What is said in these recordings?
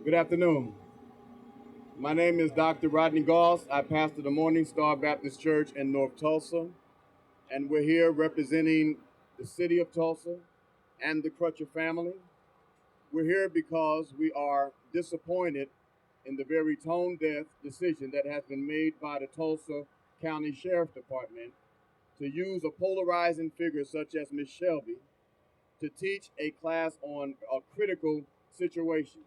Good afternoon. My name is Dr. Rodney Goss. I pastor the Morning Star Baptist Church in North Tulsa, and we're here representing the city of Tulsa and the Crutcher family. We're here because we are disappointed in the very tone-deaf decision that has been made by the Tulsa County Sheriff Department to use a polarizing figure such as Ms. Shelby to teach a class on critical situations.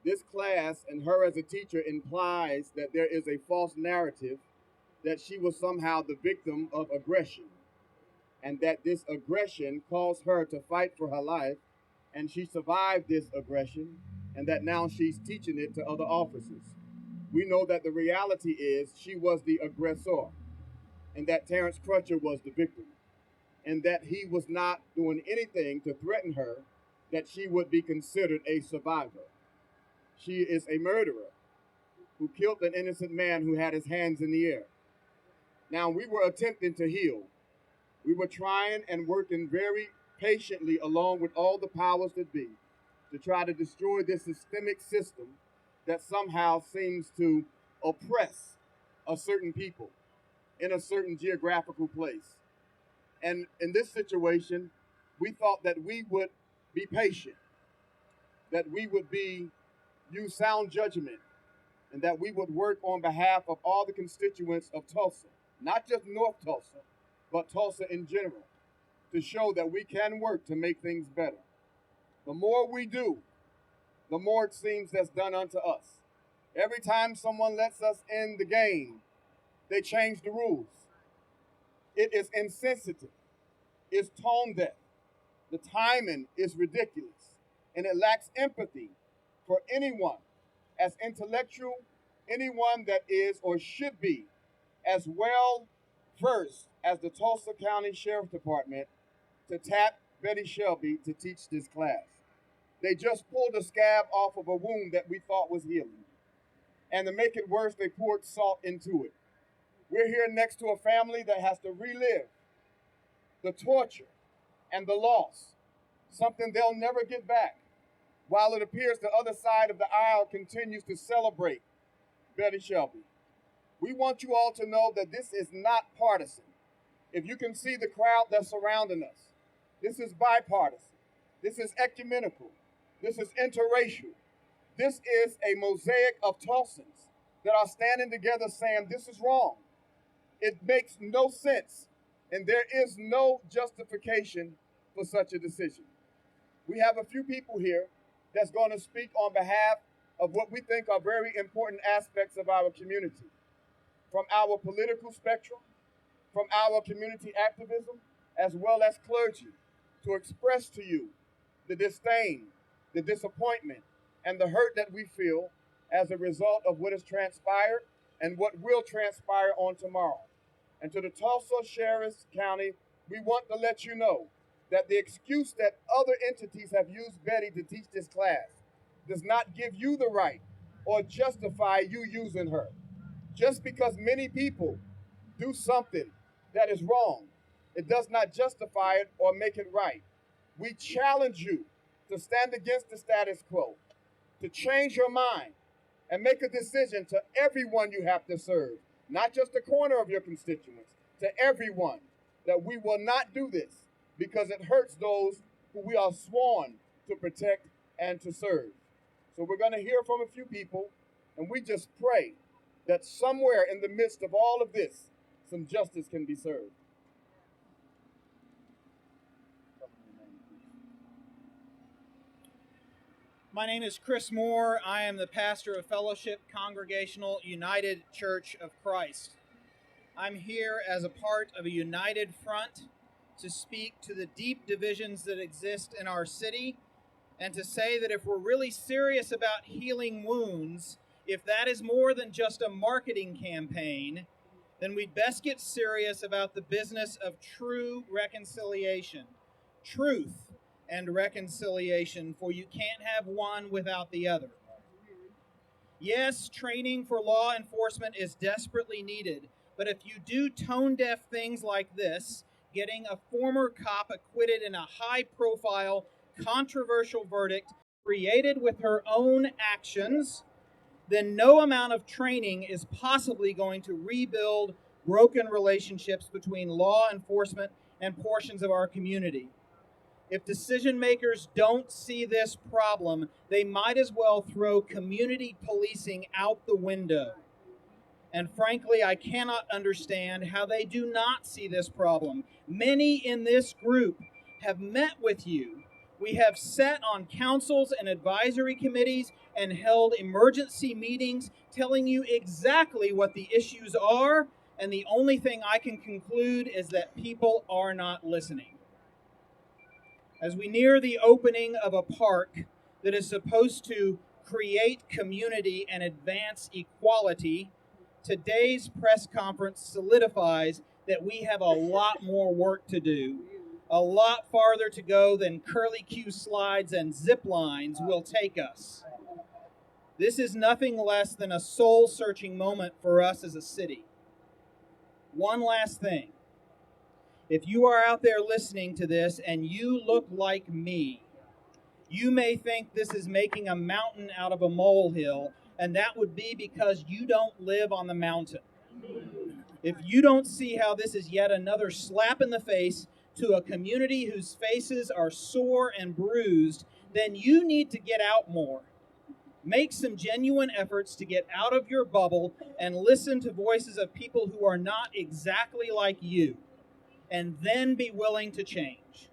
This class and her as a teacher implies that there is a false narrative that she was somehow the victim of aggression and that this aggression caused her to fight for her life and she survived this aggression and that now she's teaching it to other officers. We know that the reality is she was the aggressor and that Terence Crutcher was the victim and that he was not doing anything to threaten her that she would be considered a survivor. She is a murderer who killed an innocent man who had his hands in the air. Now, we were attempting to heal. We were trying and working very patiently along with all the powers that be to try to destroy this systemic system that somehow seems to oppress a certain people in a certain geographical place. And in this situation, we thought that we would be patient, that we would use sound judgment, and that we would work on behalf of all the constituents of Tulsa, not just North Tulsa, but Tulsa in general, to show that we can work to make things better. The more we do, the more it seems that's done unto us. Every time someone lets us in the game, they change the rules. It is insensitive. It's tone deaf. The timing is ridiculous, and it lacks empathy for anyone as intellectual, anyone that is or should be as well versed as the Tulsa County Sheriff Department to tap Betty Shelby to teach this class. They just pulled a scab off of a wound that we thought was healing. And to make it worse, they poured salt into it. We're here next to a family that has to relive the torture and the loss, something they'll never get back, while it appears the other side of the aisle continues to celebrate Betty Shelby. We want you all to know that this is not partisan. If you can see the crowd that's surrounding us, this is bipartisan. This is ecumenical. This is interracial. This is a mosaic of Tulsans that are standing together saying this is wrong. It makes no sense, and there is no justification for such a decision. We have a few people here that's going to speak on behalf of what we think are very important aspects of our community, from our political spectrum, from our community activism, as well as clergy, to express to you the disdain, the disappointment, and the hurt that we feel as a result of what has transpired and what will transpire on tomorrow. And to the Tulsa Sheriff's County, we want to let you know that the excuse that other entities have used Betty to teach this class does not give you the right or justify you using her. Just because many people do something that is wrong, it does not justify it or make it right. We challenge you to stand against the status quo, to change your mind and make a decision to everyone you have to serve, not just a corner of your constituents, to everyone, that we will not do this because it hurts those who we are sworn to protect and to serve. So we're going to hear from a few people, and we just pray that somewhere in the midst of all of this, some justice can be served. My name is Chris Moore. I am the pastor of Fellowship Congregational United Church of Christ. I'm here as a part of a united front to speak to the deep divisions that exist in our city and to say that if we're really serious about healing wounds, if that is more than just a marketing campaign, then we'd best get serious about the business of true reconciliation, truth and reconciliation, for you can't have one without the other. Yes, training for law enforcement is desperately needed, but if you do tone-deaf things like this, getting a former cop acquitted in a high-profile, controversial verdict created with her own actions, then no amount of training is possibly going to rebuild broken relationships between law enforcement and portions of our community. If decision makers don't see this problem, they might as well throw community policing out the window. And frankly, I cannot understand how they do not see this problem. Many in this group have met with you. We have sat on councils and advisory committees and held emergency meetings telling you exactly what the issues are, and the only thing I can conclude is that people are not listening. As we near the opening of a park that is supposed to create community and advance equality, today's press conference solidifies that we have a lot more work to do, a lot farther to go than curly-cue slides and zip lines will take us. This is nothing less than a soul-searching moment for us as a city. One last thing. If you are out there listening to this and you look like me, you may think this is making a mountain out of a molehill, and that would be because you don't live on the mountain. If you don't see how this is yet another slap in the face to a community whose faces are sore and bruised, then you need to get out more. Make some genuine efforts to get out of your bubble and listen to voices of people who are not exactly like you, and then be willing to change.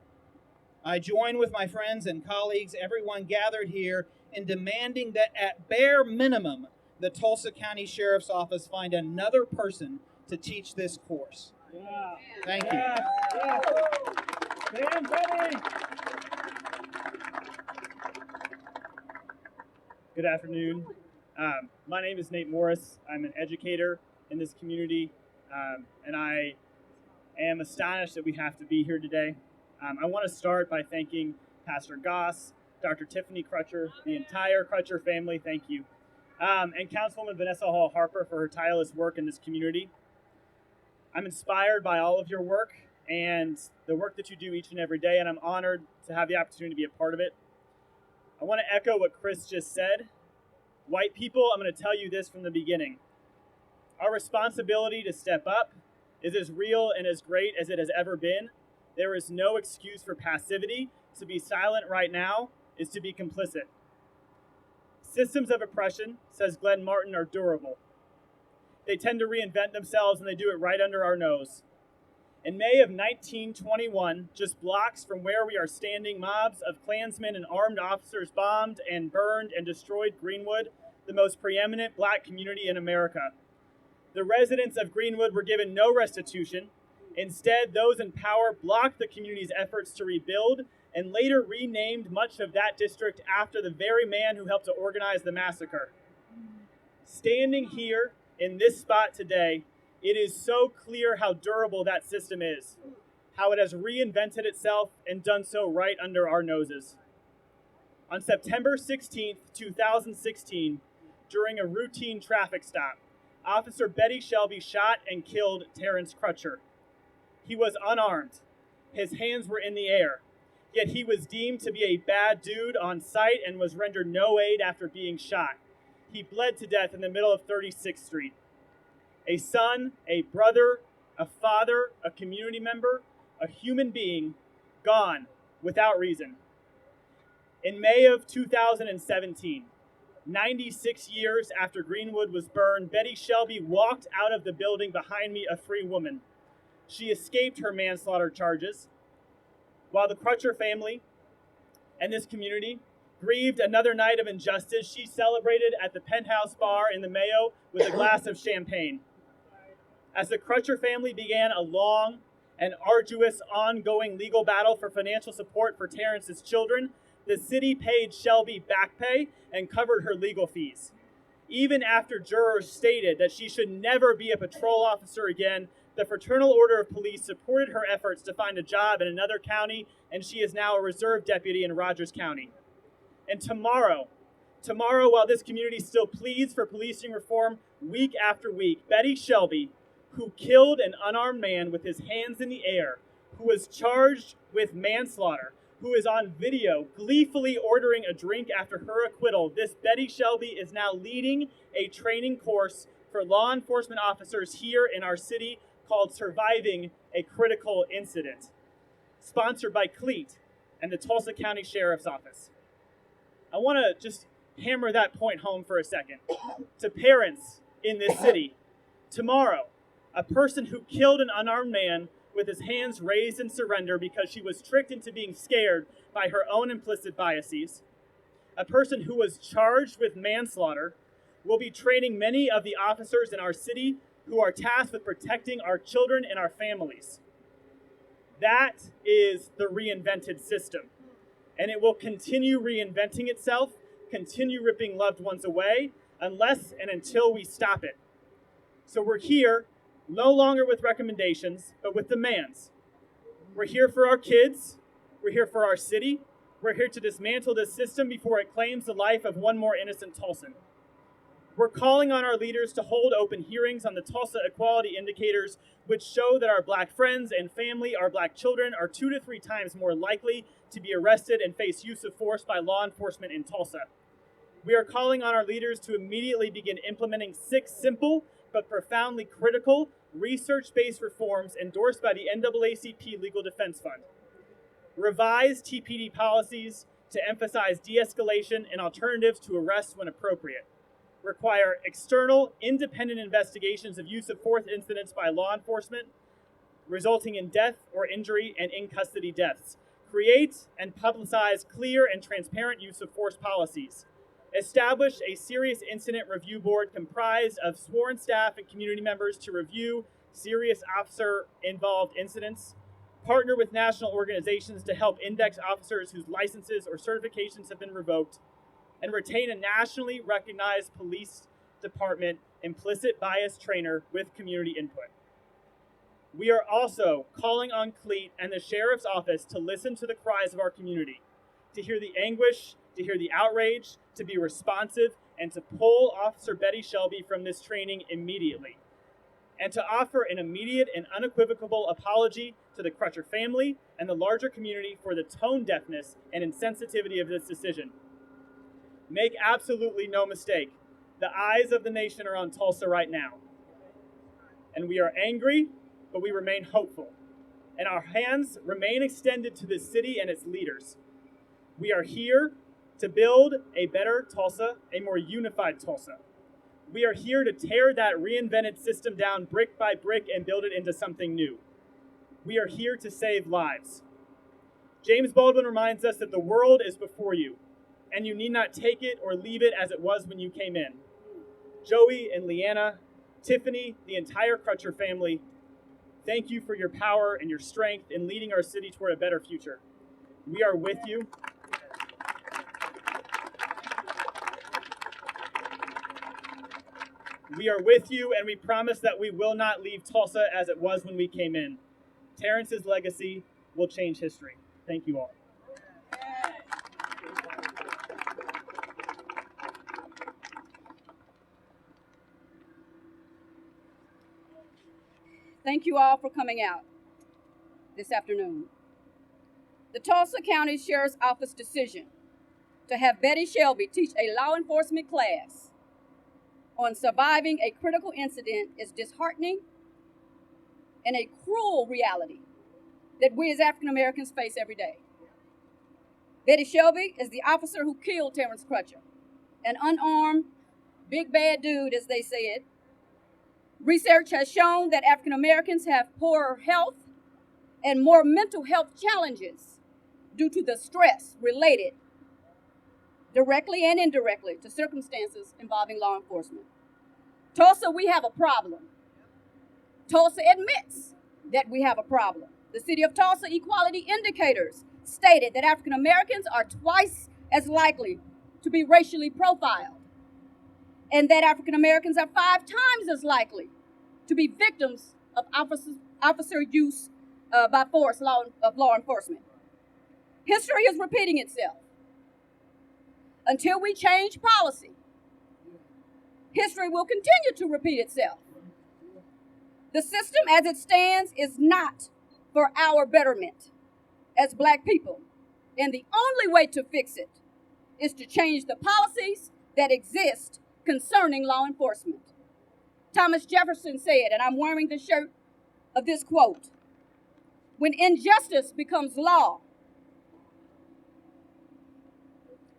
I join with my friends and colleagues, everyone gathered here, in demanding that at bare minimum, the Tulsa County Sheriff's Office find another person to teach this course. Yeah. Thank you. Yeah. Dan, Betty. Good afternoon. My name is Nate Morris. I'm an educator in this community, and I am astonished that we have to be here today. I want to start by thanking Pastor Goss, Dr. Tiffany Crutcher, the entire Crutcher family, thank you, and Councilwoman Vanessa Hall Harper for her tireless work in this community. I'm inspired by all of your work and the work that you do each and every day, and I'm honored to have the opportunity to be a part of it. I want to echo what Chris just said. White people, I'm going to tell you this from the beginning. Our responsibility to step up is as real and as great as it has ever been. There is no excuse for passivity. To be silent right now is to be complicit. Systems of oppression, says Glenn Martin, are durable. They tend to reinvent themselves, and they do it right under our nose. In May of 1921, just blocks from where we are standing, mobs of Klansmen and armed officers bombed and burned and destroyed Greenwood, the most preeminent black community in America. The residents of Greenwood were given no restitution. Instead, those in power blocked the community's efforts to rebuild and later renamed much of that district after the very man who helped to organize the massacre. Standing here in this spot today, it is so clear how durable that system is, how it has reinvented itself and done so right under our noses. On September 16th, 2016, during a routine traffic stop, Officer Betty Shelby shot and killed Terence Crutcher. He was unarmed. His hands were in the air, yet he was deemed to be a bad dude on sight and was rendered no aid after being shot. He bled to death in the middle of 36th Street. A son, a brother, a father, a community member, a human being, gone without reason. In May of 2017, 96 years after Greenwood was burned, Betty Shelby walked out of the building behind me a free woman. She escaped her manslaughter charges, while the Crutcher family and this community grieved another night of injustice. She celebrated at the Penthouse Bar in the Mayo with a glass of champagne. As the Crutcher family began a long and arduous ongoing legal battle for financial support for Terence's children, the city paid Shelby back pay and covered her legal fees. Even after jurors stated that she should never be a patrol officer again, the Fraternal Order of Police supported her efforts to find a job in another county, and she is now a reserve deputy in Rogers County. And tomorrow, while this community still pleads for policing reform week after week, Betty Shelby, who killed an unarmed man with his hands in the air, who was charged with manslaughter, who is on video gleefully ordering a drink after her acquittal, this Betty Shelby is now leading a training course for law enforcement officers here in our city called Surviving a Critical Incident, sponsored by CLEAT and the Tulsa County Sheriff's Office. I want to just hammer that point home for a second. To parents in this city, tomorrow, a person who killed an unarmed man with his hands raised in surrender because she was tricked into being scared by her own implicit biases, a person who was charged with manslaughter, will be training many of the officers in our city who are tasked with protecting our children and our families. That is the reinvented system, and it will continue reinventing itself, continue ripping loved ones away, unless and until we stop it. So we're here, no longer with recommendations, but with demands. We're here for our kids, we're here for our city, we're here to dismantle this system before it claims the life of one more innocent Tulsan. We're calling on our leaders to hold open hearings on the Tulsa equality indicators, which show that our Black friends and family, our Black children, are 2 to 3 times more likely to be arrested and face use of force by law enforcement in Tulsa. We are calling on our leaders to immediately begin implementing 6 simple but profoundly critical research-based reforms endorsed by the NAACP Legal Defense Fund. Revise TPD policies to emphasize de-escalation and alternatives to arrest when appropriate. Require external, independent investigations of use of force incidents by law enforcement, resulting in death or injury and in-custody deaths. Create and publicize clear and transparent use of force policies. Establish a serious incident review board comprised of sworn staff and community members to review serious officer-involved incidents. Partner with national organizations to help index officers whose licenses or certifications have been revoked, and retain a nationally recognized police department implicit bias trainer with community input. We are also calling on CLEAT and the Sheriff's Office to listen to the cries of our community, to hear the anguish, to hear the outrage, to be responsive, and to pull Officer Betty Shelby from this training immediately, and to offer an immediate and unequivocal apology to the Crutcher family and the larger community for the tone deafness and insensitivity of this decision. Make absolutely no mistake, the eyes of the nation are on Tulsa right now. And we are angry, but we remain hopeful. And our hands remain extended to this city and its leaders. We are here to build a better Tulsa, a more unified Tulsa. We are here to tear that reinvented system down brick by brick and build it into something new. We are here to save lives. James Baldwin reminds us that the world is before you, and you need not take it or leave it as it was when you came in. Joey and Leanna, Tiffany, the entire Crutcher family, thank you for your power and your strength in leading our city toward a better future. We are with you. We are with you, and we promise that we will not leave Tulsa as it was when we came in. Terrence's legacy will change history. Thank you all. Thank you all for coming out this afternoon. The Tulsa County Sheriff's Office decision to have Betty Shelby teach a law enforcement class on surviving a critical incident is disheartening and a cruel reality that we as African Americans face every day. Betty Shelby is the officer who killed Terence Crutcher, an unarmed, big bad dude, as they said. Research has shown that African Americans have poorer health and more mental health challenges due to the stress related directly and indirectly to circumstances involving law enforcement. Tulsa, we have a problem. Tulsa admits that we have a problem. The City of Tulsa equality indicators stated that African Americans are twice as likely to be racially profiled, and that African Americans are 5 times as likely to be victims of officer use by force of law enforcement. History is repeating itself. Until we change policy, history will continue to repeat itself. The system as it stands is not for our betterment as Black people. And the only way to fix it is to change the policies that exist concerning law enforcement. Thomas Jefferson said, and I'm wearing the shirt of this quote, when injustice becomes law,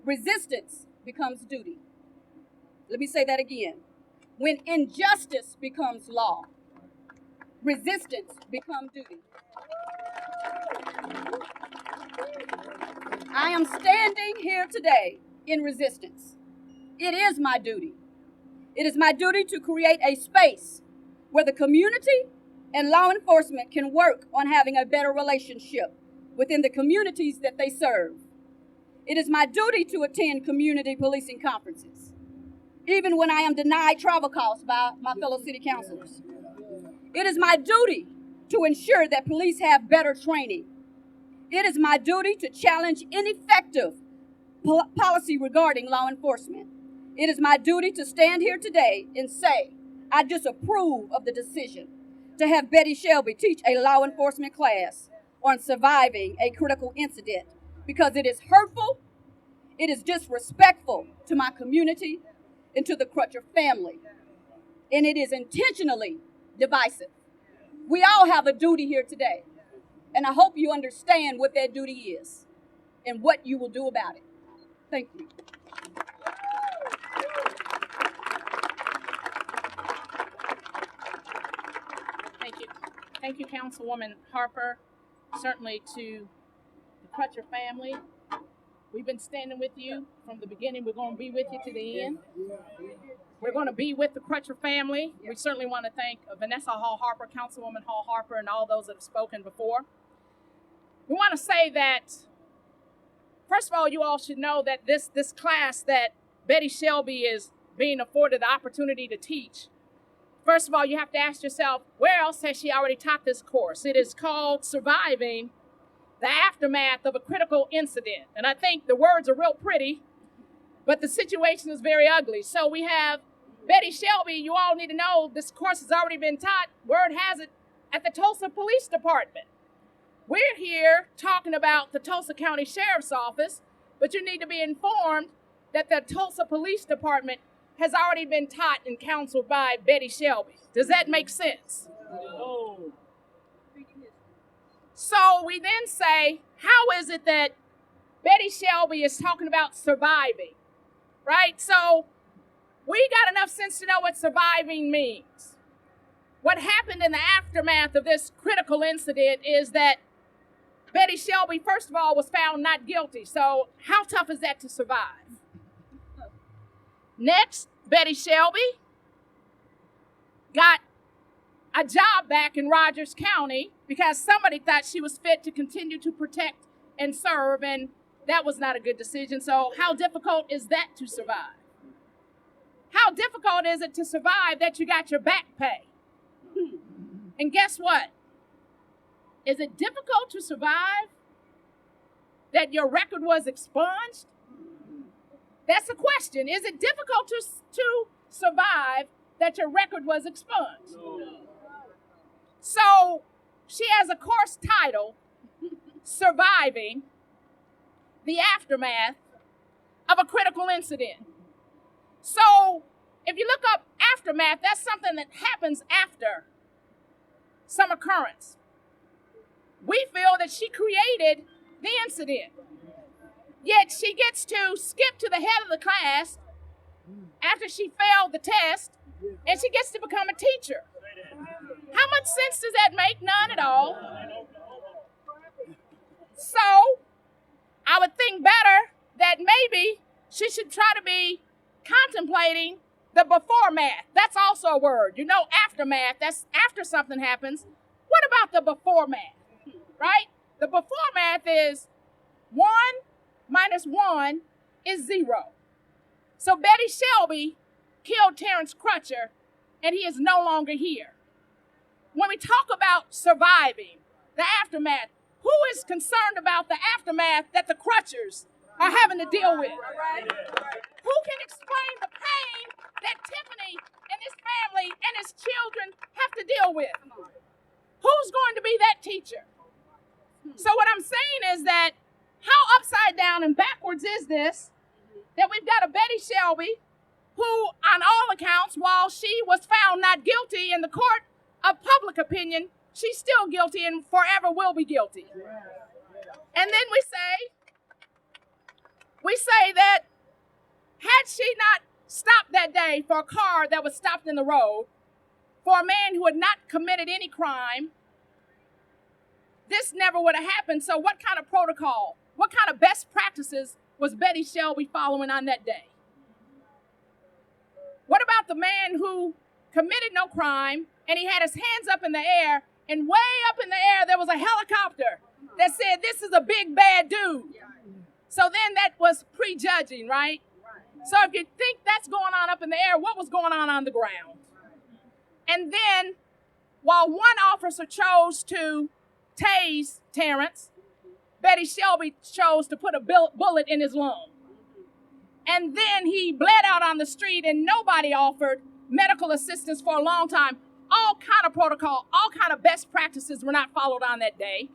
resistance becomes duty. Let me say that again. When injustice becomes law, resistance becomes duty. I am standing here today in resistance. It is my duty. It is my duty to create a space where the community and law enforcement can work on having a better relationship within the communities that they serve. It is my duty to attend community policing conferences, even when I am denied travel costs by my fellow city councilors. It is my duty to ensure that police have better training. It is my duty to challenge ineffective policy regarding law enforcement. It is my duty to stand here today and say, I disapprove of the decision to have Betty Shelby teach a law enforcement class on surviving a critical incident because it is hurtful, it is disrespectful to my community and to the Crutcher family, and it is intentionally divisive. We all have a duty here today, and I hope you understand what that duty is and what you will do about it. Thank you. Thank you. Thank you, Councilwoman Harper. Certainly to the Crutcher family. We've been standing with you from the beginning. We're going to be with you to the end. We're going to be with the Crutcher family. We certainly want to thank Vanessa Hall Harper, Councilwoman Hall Harper, and all those that have spoken before. We want to say that, first of all, you all should know that this class that Betty Shelby is being afforded the opportunity to teach, first of all, you have to ask yourself, where else has she already taught this course? It is called Surviving the Aftermath of a Critical Incident. And I think the words are real pretty, but the situation is very ugly. So we have Betty Shelby. You all need to know this course has already been taught, word has it, at the Tulsa Police Department. We're here talking about the Tulsa County Sheriff's Office, but you need to be informed that the Tulsa Police Department has already been taught and counseled by Betty Shelby. Does that make sense? No. So we then say, how is it that Betty Shelby is talking about surviving, right? So we got enough sense to know what surviving means. What happened in the aftermath of this critical incident is that Betty Shelby, first of all, was found not guilty. So how tough is that to survive? Next, Betty Shelby got a job back in Rogers County because somebody thought she was fit to continue to protect and serve, and that was not a good decision. So how difficult is that to survive? How difficult is it to survive that you got your back pay? And guess what? Is it difficult to survive that your record was expunged? That's the question. Is it difficult to survive that your record was expunged? No. So she has a course title, Surviving the Aftermath of a Critical Incident. So if you look up aftermath, that's something that happens after some occurrence. We feel that she created the incident. Yet she gets to skip to the head of the class after she failed the test, and she gets to become a teacher. How much sense does that make? None at all. So I would think better that maybe she should try to be contemplating the before math. That's also a word. You know, aftermath, that's after something happens. What about the before math, right? The before math is 1 minus 1 is 0. So Betty Shelby killed Terence Crutcher, and he is no longer here. When we talk about surviving the aftermath, who is concerned about the aftermath that the Crutchers are having to deal with? Who can explain the pain that Tiffany and his family and his children have to deal with? Who's going to be that teacher? So what I'm saying is that how upset Shelby, who, on all accounts, while she was found not guilty in the court of public opinion, she's still guilty and forever will be guilty. And then we say that had she not stopped that day for a car that was stopped in the road, for a man who had not committed any crime, this never would have happened. So what kind of protocol, what kind of best practices was Betty Shelby following on that day? What about the man who committed no crime and he had his hands up in the air, and way up in the air there was a helicopter that said, "This is a big bad dude"? So then that was prejudging, right? So if you think that's going on up in the air, what was going on the ground? And then, while one officer chose to tase Terence, Betty Shelby chose to put a bullet in his lung. And then he bled out on the street and nobody offered medical assistance for a long time. All kind of protocol, all kind of best practices were not followed on that day.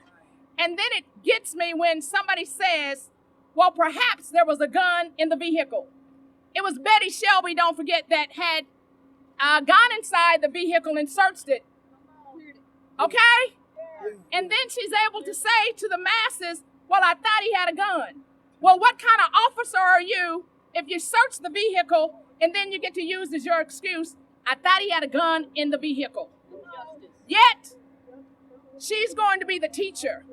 And then it gets me when somebody says, well, perhaps there was a gun in the vehicle. It was Betty Shelby, don't forget, that had gone inside the vehicle and searched it. Okay? And then she's able to say to the masses, well, I thought he had a gun. Well, what kind of officer are you if you search the vehicle and then you get to use as your excuse, I thought he had a gun in the vehicle? Yet, she's going to be the teacher.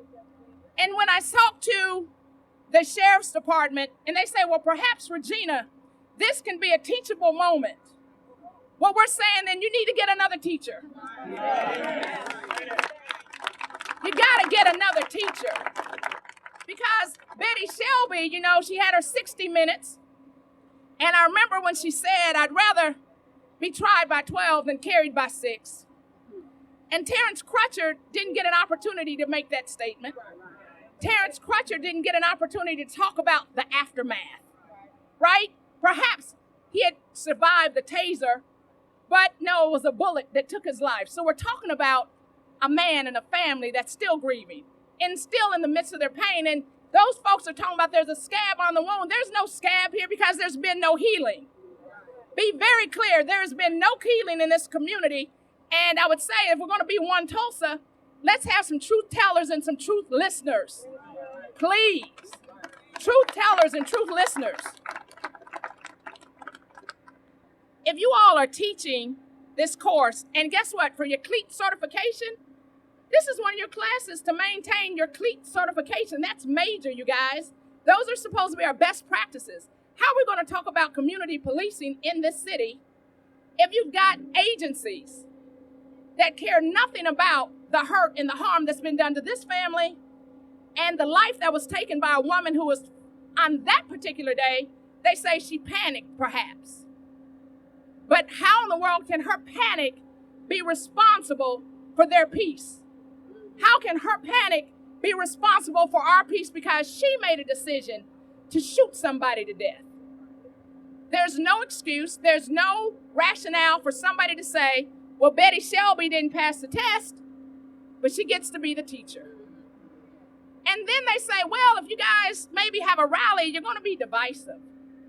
And when I talk to the sheriff's department and they say, well, perhaps, Regina, this can be a teachable moment. Well, we're saying then you need to get another teacher. You got to get another teacher. Because Betty Shelby, you know, she had her 60 minutes. And I remember when she said, I'd rather be tried by 12 than carried by 6. And Terence Crutcher didn't get an opportunity to make that statement. Terence Crutcher didn't get an opportunity to talk about the aftermath, right? Perhaps he had survived the taser, but no, it was a bullet that took his life. So we're talking about a man and a family that's still grieving and still in the midst of their pain. And those folks are talking about there's a scab on the wound. There's no scab here because there's been no healing. Be very clear, there has been no healing in this community. And I would say if we're going to be one Tulsa, let's have some truth tellers and some truth listeners. Please. Truth tellers and truth listeners. If you all are teaching this course, and guess what, for your CLEAT certification, this is one of your classes to maintain your CLEAT certification. That's major, you guys. Those are supposed to be our best practices. How are we going to talk about community policing in this city if you've got agencies that care nothing about the hurt and the harm that's been done to this family and the life that was taken by a woman who was, on that particular day, they say she panicked, perhaps. But how in the world can her panic be responsible for their peace? How can her panic be responsible for our peace because she made a decision to shoot somebody to death? There's no excuse. There's no rationale for somebody to say, well, Betty Shelby didn't pass the test, but she gets to be the teacher. And then they say, well, if you guys maybe have a rally, you're going to be divisive.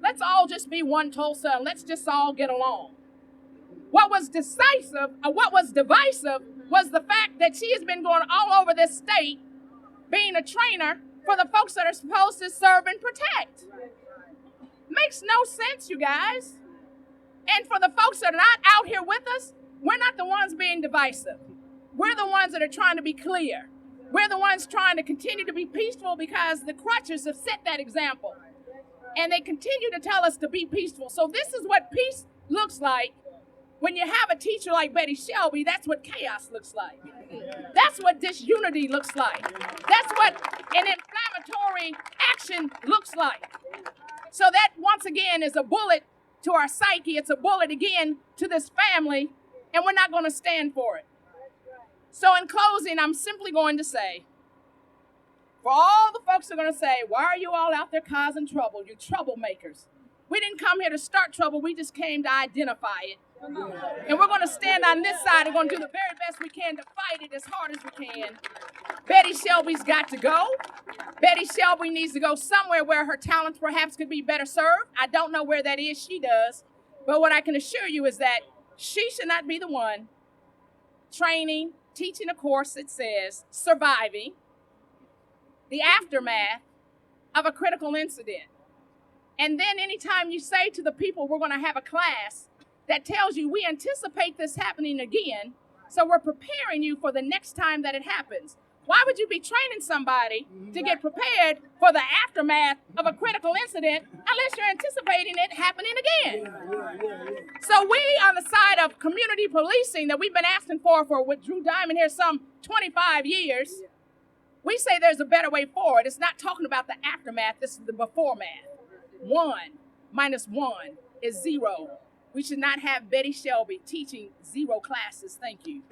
Let's all just be one Tulsa and let's just all get along. What was divisive was the fact that she has been going all over this state being a trainer for the folks that are supposed to serve and protect. Makes no sense, you guys. And for the folks that are not out here with us, we're not the ones being divisive. We're the ones that are trying to be clear. We're the ones trying to continue to be peaceful because the Crutchers have set that example. And they continue to tell us to be peaceful. So this is what peace looks like. When you have a teacher like Betty Shelby, that's what chaos looks like. That's what disunity looks like. That's what an inflammatory action looks like. So that, once again, is a bullet to our psyche. It's a bullet, again, to this family, and we're not going to stand for it. So in closing, I'm simply going to say, for all the folks that are going to say, why are you all out there causing trouble, you troublemakers? We didn't come here to start trouble. We just came to identify it. And we're going to stand on this side and we're going to do the very best we can to fight it as hard as we can. Betty Shelby's got to go. Betty Shelby needs to go somewhere where her talents perhaps could be better served. I don't know where that is. She does. But what I can assure you is that she should not be the one training, teaching a course that says surviving the aftermath of a critical incident. And then anytime you say to the people, we're going to have a class that tells you we anticipate this happening again, so we're preparing you for the next time that it happens. Why would you be training somebody to get prepared for the aftermath of a critical incident unless you're anticipating it happening again? So we, on the side of community policing that we've been asking for with Drew Diamond here some 25 years, we say there's a better way forward. It's not talking about the aftermath, this is the before math. 1 minus 1 is 0. We should not have Betty Shelby teaching 0 classes. Thank you.